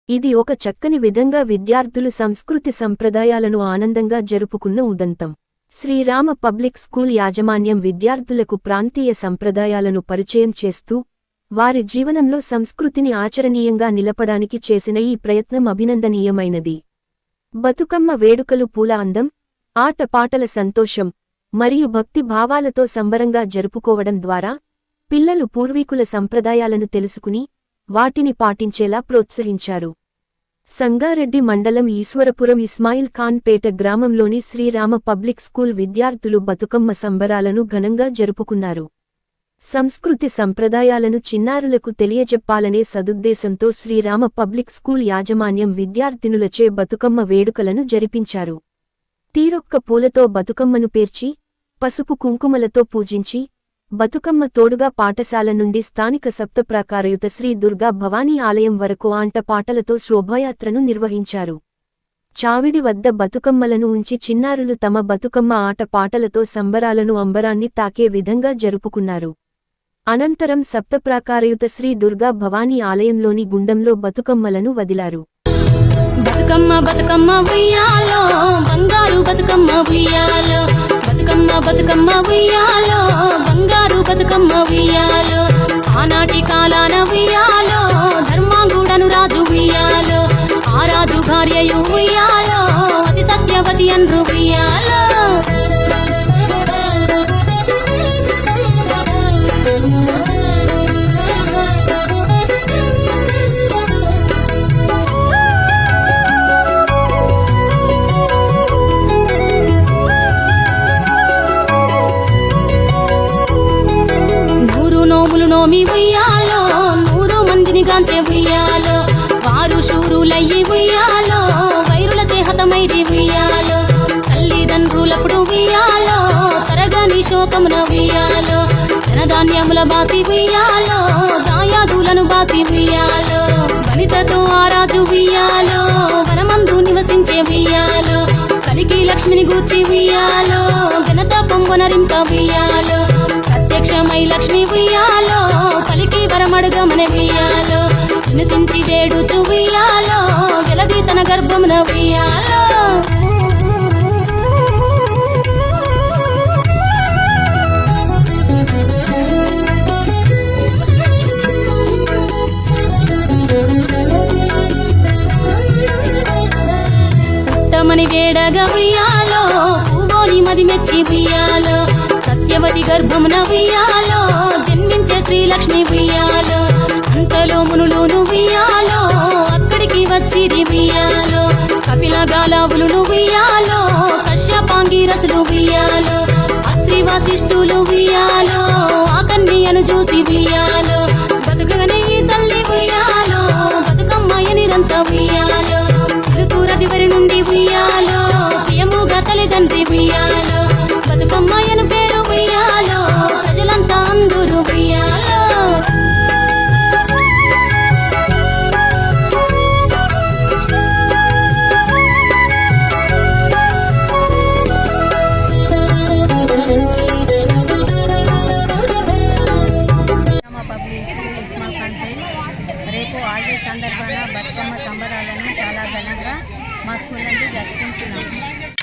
ఇది ఒక చక్కని విధంగా విద్యార్థులు సంస్కృతి సంప్రదాయాలను ఆనందంగా జరుపుకున్న ఉదంతం. శ్రీరామ పబ్లిక్ స్కూల్ యాజమాన్యం విద్యార్థులకు ప్రాంతీయ సంప్రదాయాలను పరిచయం చేస్తూ వారి జీవనంలో సంస్కృతిని ఆచరణీయంగా నిలపడానికి చేసిన ఈ ప్రయత్నం అభినందనీయమైనది. బతుకమ్మ వేడుకలు పూల అందం, ఆటపాటల సంతోషం మరియు భక్తి భావాలతో సంబరంగా జరుపుకోవడం ద్వారా పిల్లలు పూర్వీకుల సంప్రదాయాలను తెలుసుకుని వాటిని పాటించేలా ప్రోత్సహించారు. సంగారెడ్డి మండలం ఈశ్వరపురం ఇస్మాయిల్ ఖాన్ పేట గ్రామంలోని శ్రీరామ పబ్లిక్ స్కూల్ విద్యార్థులు బతుకమ్మ సంబరాలను ఘనంగా జరుపుకున్నారు. సంస్కృతి సంప్రదాయాలను చిన్నారులకు తెలియజెప్పాలనే సదుద్దేశంతో శ్రీరామ పబ్లిక్ స్కూల్ యాజమాన్యం విద్యార్థినులచే బతుకమ్మ వేడుకలను జరిపించారు. తీరొక్క పూలతో బతుకమ్మను పేర్చి, పసుపు కుంకుమలతో పూజించి, బతుకమ్మ తోడుగా పాఠశాల నుండి స్థానిక సప్తప్రాకారయుత శ్రీ దుర్గా భవానీ ఆలయం వరకు ఆంటపాటలతో శోభాయాత్రను నిర్వహించారు. చావిడి వద్ద బతుకమ్మలను ఉంచి చిన్నారులు తమ బతుకమ్మ ఆటపాటలతో సంబరాలను అంబరాన్ని తాకే విధంగా జరుపుకున్నారు. అనంతరం సప్తప్రాకారయుత శ్రీ దుర్గా భవానీ ఆలయంలోని గుండంలో బతుకమ్మలను వదిలారు. బతుకమ్మ బతుకమ్మ ఉయ్యాలో బంగారు బతుకమ్మ ఉయ్యాలో, బతుకమ్మ బతుకమ్మ ఉయ్యాలో బంగారు బతుకమ్మ ఉయ్యాలో, ఆనాటి కాలాన ఉయ్యాలో ధర్మాంగుడను రాజు ఉయ్యాలో, ఆ రాజు భార్యయు ఉయ్యాలో అతి సత్యవతి అన్రు ఉయ్యాలో. నోమి ఉయ్యాలో 100 మందిని గాంచే ఉయ్యాలో, వారు శూరులయ్యి ఉయ్యాలో వైరుల చేహతమైరి ఉయ్యాలో, తల్లిదండ్రులప్పుడు ఉయ్యాలో తరగని శోకమున ఉయ్యాలో, ధనధాన్యముల బాసి ఉయ్యాలో దాయాదులను బాసి ఉయ్యాలో, వనితతో ఆరాజు ఉయ్యాలో వనమందు నివసించే ఉయ్యాలో, కలికి లక్ష్మిని గూర్చి ఉయ్యాలో ఘనత పొంగొనరింప ఉయ్యాలో, ప్రత్యక్షమై లక్ష్మి ఉయ్యాలో పలికి వరమడుగమన ఉయ్యాలో, వినుతించి వేడుచు ఉయ్యాలో జలది తన గర్భమున ఉయ్యాలో. పుట్టమని వేడగా ఉయ్యాలో పూవోని మది మెచ్చి ఉయ్యాలో, సత్యవతి గర్భమున ఉయ్యాలో జన్మించే శ్రీలక్ష్మి ఉయ్యాలో, అంతలో మునులు ఉయ్యాలో అక్కడికి వచ్చిరి ఉయ్యాలో, కపిల గాలావులు ఉయ్యాలో కశ్యపాంగిరసులు ఉయ్యాలో, అత్రి వశిష్ఠులు ఉయ్యాలో ఆ కన్యను చూసి ఉయ్యాలో, బతుకగనే ఈ తల్లి ఉయ్యాలో బతుకమ్మయ్యనిరంత ఉయ్యాలో, తిరుకురదివరి నుండి ఉయ్యాలో ప్రియముగా తల్లిదండ్రి ఉయ్యాలో, బతుకమ్మయ్యను పేరు ఉయ్యాలో ప్రజలంతా అందరూ ఉయ్యాలో. రేపు ఆగే సందర్భంగా బతుకమ్మ సంబరాలను చాలా ఘనంగా మా స్కూల్ నుండి జరుపుకుంటున్నాము.